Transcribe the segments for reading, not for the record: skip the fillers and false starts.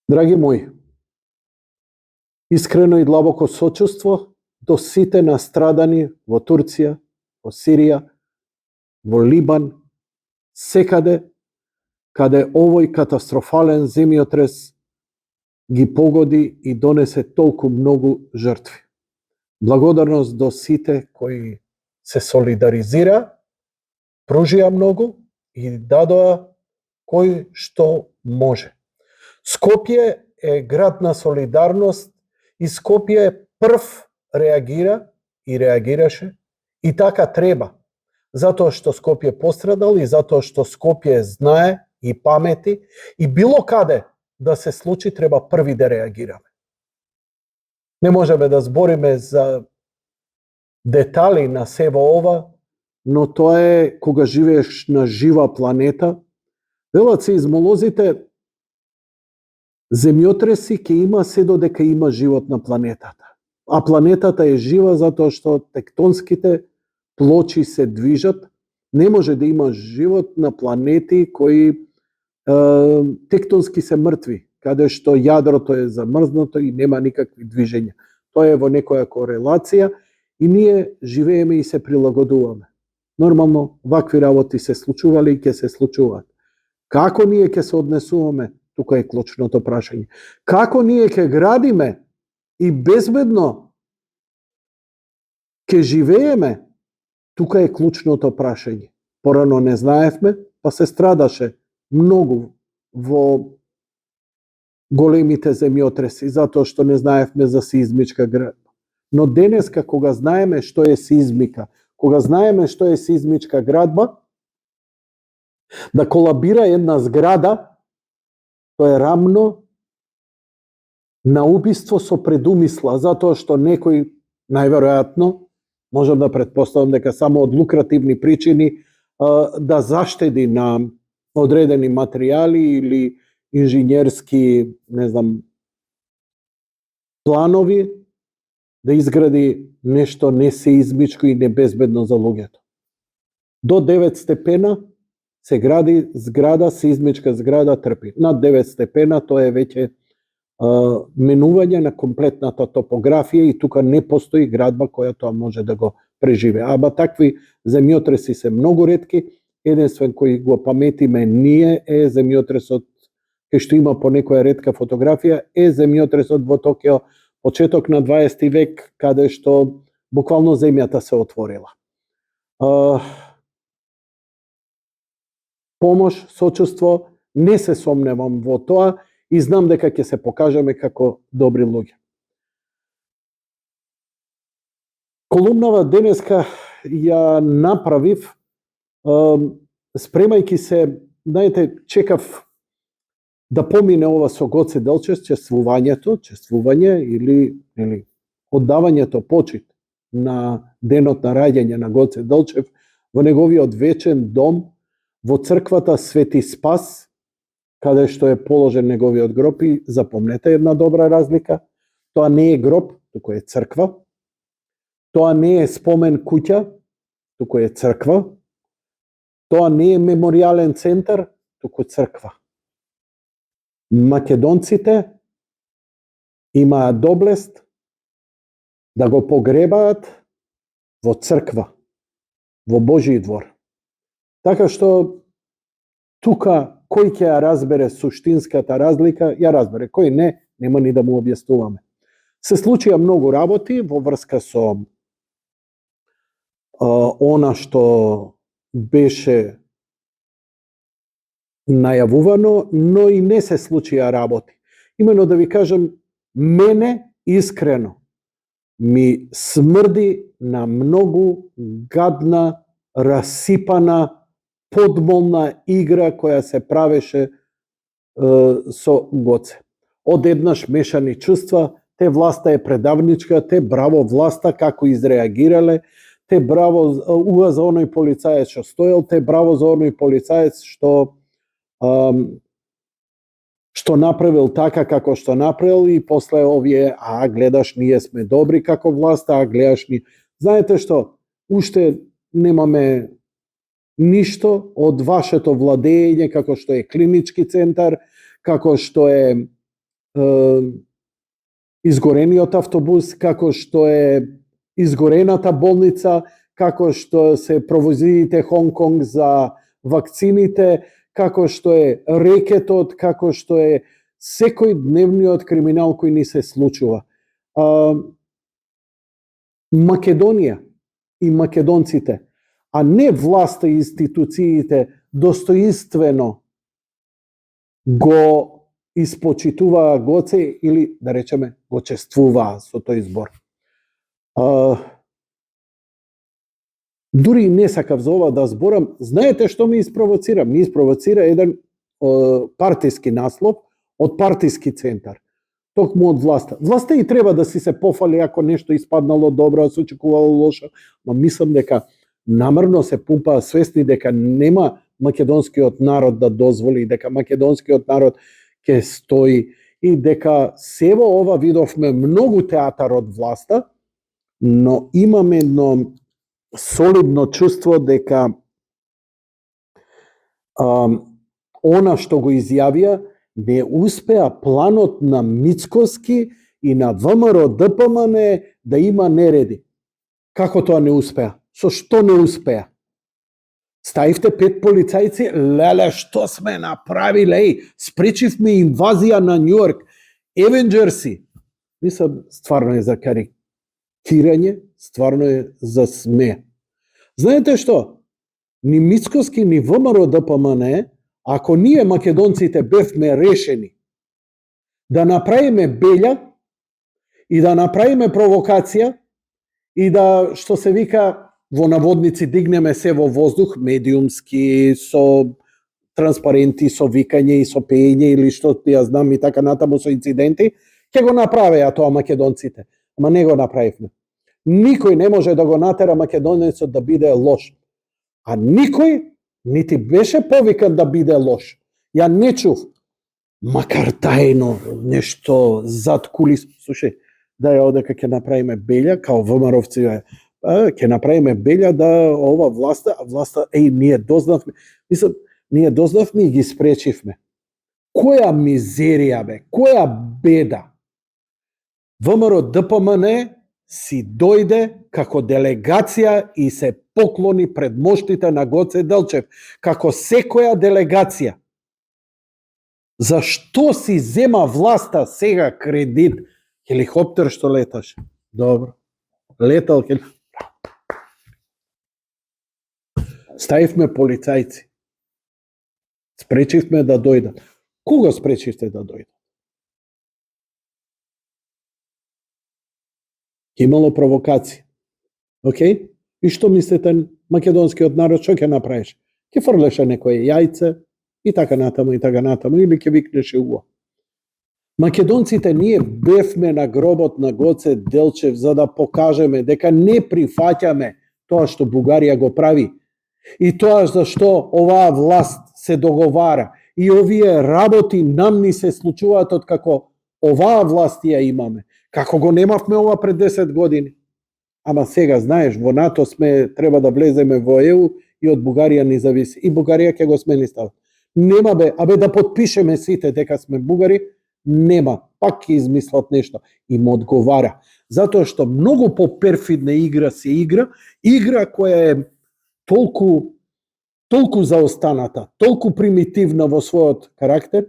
Драги мои, искрено и длабоко сочувство до сите настрадани во Турција, во Сирија, во Либан, секаде каде овој катастрофален земјотрес ги погоди и донесе толку многу жртви. Благодарност до сите кои се солидаризира, пружија многу и дадоа кој што може. Скопје е град на солидарност и Скопје прв реагира и реагираше и така треба. Затоа што Скопје пострадал и затоа што Скопје знае и памети и било каде да се случи треба први да реагираме. Не можеме да збориме за детали на сево ова, но тоа е кога живееш на жива планета. Велат се измолозите, земјотреси ќе има се додека има живот на планетата. А планетата е жива затоа што тектонските плочи се движат. Не може да има живот на планети кои тектонски се мртви, каде што јадрото е замрзнато и нема никакви движења. Тоа е во некоја корелација и ние живееме и се прилагодуваме. Нормално, вакви работи се случувале и ќе се случуваат. Како ние ќе се однесуваме? Тука е клучното прашање. Како ние ќе градиме и безбедно ќе живееме? Тука е клучното прашање. Порано не знаевме, па се страдаше многу во големите земјотреси, затоа што не знаевме за сеизмичка градба. Но денеска, кога знаеме што е сеизмика, кога знаеме што е сеизмичка градба, да колабира една зграда, тоа е рамно на убиство со предумисла, затоа што некој, најверојатно, можам да претпоставам дека само од лукративни причини, да заштеди на одредени материјали или инженерски, не знам, планови, да изгради нешто несеизмичко и небезбедно за луѓето. До 9 степена се гради зграда, сеизмичка зграда трпи. Над 9 степена тоа е веќе менување на комплетната топографија и тука не постои градба која тоа може да го преживее. Аба такви земјотреси се многу ретки. Единствен кој го паметиме ние е земјотресот, кај што има по некоја ретка фотографија, е земјотресот во Токио, почеток на 20 век, каде што буквално земјата се отворила. Помош, сочувство, не се сомневам во тоа и знам дека ќе се покажеме како добри луѓе. Колумнава денеска ја направив спремајќи се, знаете, чекав да помине ова со Гоце Делчев, чествување или оддавањето почит на денот на раѓање на Гоце Делчев во неговиот вечен дом во црквата Свети Спас, каде што е положен неговиот гроб и запомнете една добра разлика, тоа не е гроб, туку е црква, тоа не е спомен куќа, туку е црква, тоа не е меморијален центар, туку црква. Македонците имаат доблест да го погребаат во црква, во Божји двор. Така што тука кој ќе ја разбере суштинската разлика, ја разбере, кој не, нема ни да му објаснуваме. Се случија многу работи во врска со она што беше најавувано, но и не се случија работи. Имено да ви кажам, мене искрено ми смрди на многу гадна, расипана, подмолна игра која се правеше со Гоце. Одеднаш мешани чувства, те власта е предавничка, те браво власта како изреагирале, те браво за оној полицаец што стоел, те браво за оној полицаец што што направил така како што направил и после овие, гледаш, ние сме добри како власт, гледаш ни. Знаете што, уште немаме ништо од вашето владење, како што е клинички центар, како што е изгорениот автобус, како што е изгорената болница, како што се провозидите Хонг-Конг за вакцините, како што е рекетот, како што е секој дневниот криминал кој ни се случува. Македонија и македонците, а не власта и институциите, достоинствено го испочитуваа Гоце или, да речеме, го чествуваа со тој збор. Дури не сакав за ова да зборам. Знаете што ми испровоцира? Ми испровоцира еден партиски наслов од партиски центар. Токму од власта. Власта и треба да си се пофали ако нешто испаднало добро, се очекувало лошо, но мислам дека намерно се пумпаа свесни дека нема македонскиот народ да дозволи, дека македонскиот народ ќе стои и дека се во ова видовме многу театар од власта, но имаме едно солидно чувство дека она што го изјавија не успеа планот на Мицкоски и на ВМРО ДПМН да има нереди. Како тоа не успеа? Со што не успеа? Ставивте 5 полицајци, леле, што сме направиле, спречивме инвазија на Њујорк, Евенџерси. Мислам, стварно е за карикирање, стварно е за смеја. Знаете што? Ни Мицкоски, ни ВМРО ДПМН, ако ние македонците бевме решени да направиме белја и да направиме провокација и да, што се вика, во наводници дигнеме се во воздух, медиумски, со транспаренти, со викање и со пеење или што ја знам и така натаму со инциденти, ќе го направеа тоа македонците. Ама не го направивме. Никој не може да го натера македонецот да биде лош. А никој нити беше повикан да биде лош. Ја не чув, макар тајно, нешто зад кулис. Слушај, да ја одека ќе направиме белја, као ВМРО-вци, ќе направиме белја да ова власта, ние дознавме, мислам, ние дознавме и ги спречивме. Која мизерија, бе, која беда. ВМРО ДПМН си дојде како делегација и се поклони пред моштите на Гоце Делчев, како секоја делегација. Зашто си зема власта сега кредит? Хеликоптер што леташе. Добро. Летал хеликоптер. Ставивме полицајци. Спречивме да дојдат. Кога спречивте да дојдат? Имало провокација. Океј? И што мислите, македонскиот народ што ќе направиш? Ќе фрлеше некој јајце и така натаму, или ќе викнеше уа. Македонците ние бевме на гробот на Гоце Делчев за да покажеме дека не прифаќаме тоа што Бугарија го прави и тоа зашто оваа власт се договара и овие работи нам ни се случуваат од како оваа власт ја имаме. Како го немавме ова пред 10 години. Ама сега, знаеш, во НАТО сме, треба да влеземе во ЕУ и од Бугарија ни зависи. И Бугарија ќе го смени став. Нема бе, да подпишеме сите дека сме бугари, нема. Пак ќе измислат нешто. И му одговара. Затоа што многу по-перфидна игра се игра која е толку заостаната, толку примитивна во својот карактер,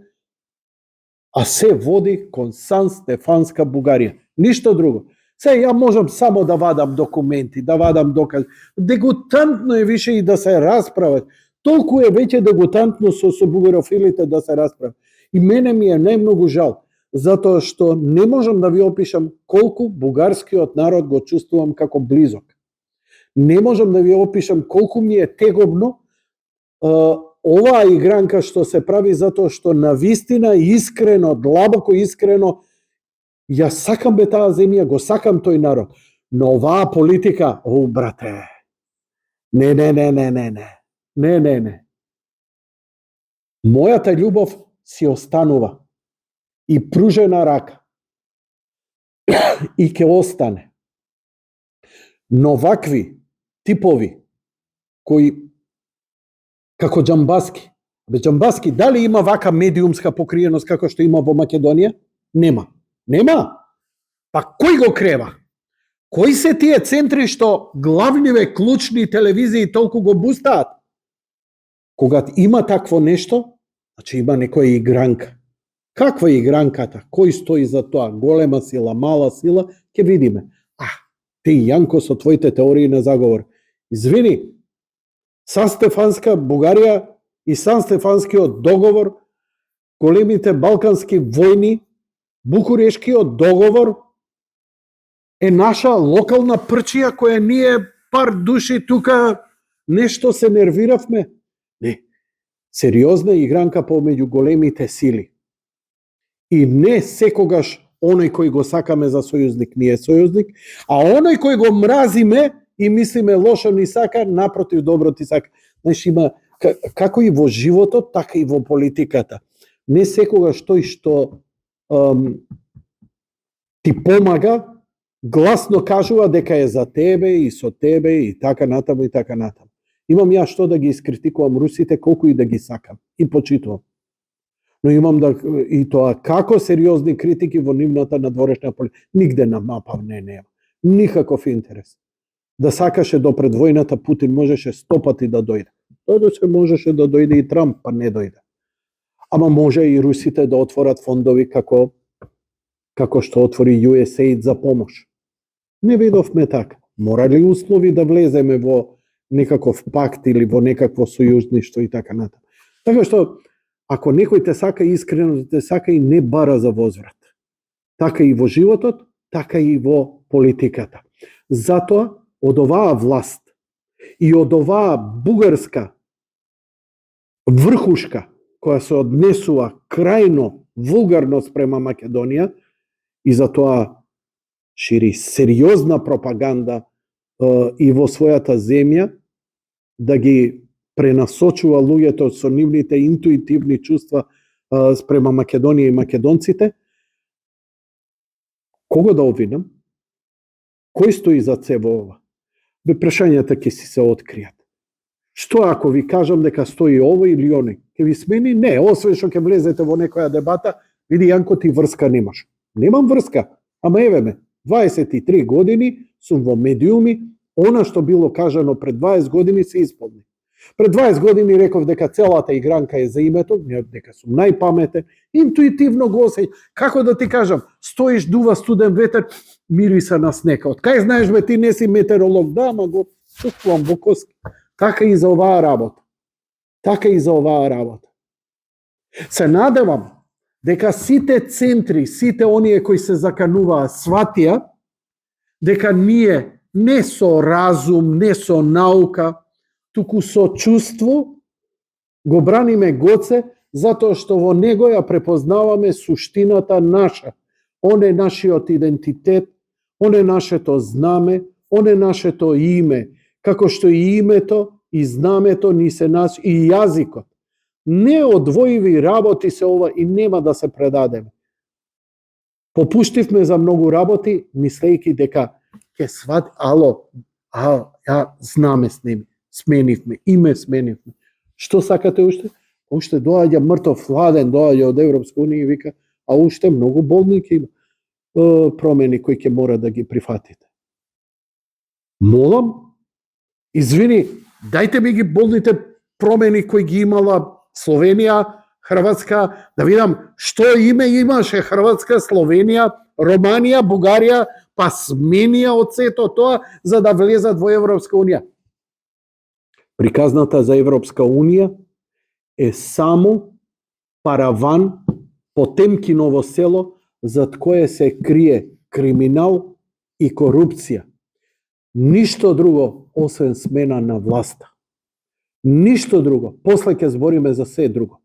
а се води кон Сан Стефанска Бугарија. Ништо друго. Ја можам само да вадам документи, да вадам докази. Дегутантно е више и да се расправат. Толку е веќе дегутантно со бугарофилите да се расправат. И мене ми е најмногу жал, затоа што не можам да ви опишам колку бугарскиот народ го чувствувам како близок. Не можам да ви опишам колку ми е тегобно оваа игранка што се прави, затоа што навистина искрено, длабоко искрено, ја сакам бе таа земја, го сакам тој народ. Но оваа политика, брате, не. Мојата љубов си останува и пружена рака и ќе остане. Но вакви типови кои како Џамбаски, Џамбаски дали има вака медиумска покриеност како што има во Македонија? Нема. Нема. Па кој го крева? Кои се тие центри што главниве клучни телевизии толку го бустаат? Кога има такво нешто, значи има некоја игранка. Каква е игранката? Кој стои за тоа? Голема сила, мала сила? Ќе видиме. Ти, Јанко, со твоите теории на заговор. Извини, Сан-Стефанска Бугарија и Сан-Стефанскиот договор, големите балкански војни, Букурешкиот договор е наша локална прчија која ние пар души тука нешто се нервиравме. Не. Сериозна игранка помеѓу големите сили. И не секогаш оној кој го сакаме за сојузник ни е сојузник, а оној кој го мразиме и мислиме лошо ни сака, напротив добро ти сака. Знаеш, има како и во животот, така и во политиката. Не секогаш тој што ти помага, гласно кажува дека е за тебе и со тебе и така натаму и така натаму. Имам ја што да ги искритикувам русите колку и да ги сакам и почитувам. Но имам и тоа како сериозни критики во нивната надворешна политика. Нигде на мапа нема. Никаков интерес. Да сакаше до пред војната Путин можеше 100 пати да дојде. Тоа се можеше да дојде и Трамп, па не дојде. Ама може и русите да отворат фондови како што отвори USAID за помош. Не видовме така. Мора ли услови да влеземе во некаков пакт или во некакво сојузништво и така натаму. Така што ако некој те сака искрено, те сака и не бара за возврат. Така и во животот, така и во политиката. Затоа од оваа власт и од оваа бугарска врхушка која се однесува крајно вулгарно спрема Македонија и затоа шири сериозна пропаганда и во својата земја да ги пренасочува луѓето со нивните интуитивни чувства спрема Македонија и македонците. Кого да обвинам? Кој стои за себе ова? Прашањата ќе си се откријат. Што ако ви кажам дека стои ово или оној? Ќе ви смени? Не, освен што ќе влезете во некоја дебата, види Јанко, ти врска немаш. Немам врска, ама еве ме, 23 години сум во медиуми, она што било кажано пред 20 години се исполни. Пред 20 години реков дека целата игранка е за името, дека сум најпаметен, интуитивно го осеќам. Како да ти кажам, стоиш, дува студен ветер, мириса на снег. Од кај знаеш бе, ти не си метеоролог, да, ама го чувствувам во коски. Така и за оваа работа. Така и за оваа работа. Се надевам дека сите центри, сите оние кои се закануваа сватија, дека ние не со разум, не со наука, туку со чувство го браниме Гоце, затоа што во него ја препознаваме суштината наша. Он е нашиот идентитет, он е нашето знаме, он е нашето име, како што и името и знамето ни се наш и јазикот. Неодвоиви работи се ова и нема да се предадеме. Попуштивме за многу работи, мислејќи дека ќе сват, ја знаме сменивме, име сменивме. Што сакате уште? Уште доаѓа мртов владен, доаѓа од Европска унија и вика, а уште многу болни ќе има промени кои ќе мора да ги прифатите. Молам, извини, дајте ми ги болните промени кои ги имала Словенија, Хрватска, да видам што име имаше Хрватска, Словенија, Романија, Бугарија, па сменија од сето тоа за да влезат во Европска унија. Приказната за Европска унија е само параван Потемкиново село зад кое се крие криминал и корупција. Ништо друго освен смена на власта. Ништо друго. После ќе збориме за се друго.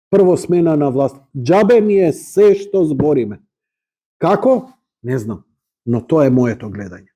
Прво смена на власт. Џабе ни е се што збориме. Како? Не знам. Но тоа е моето гледање.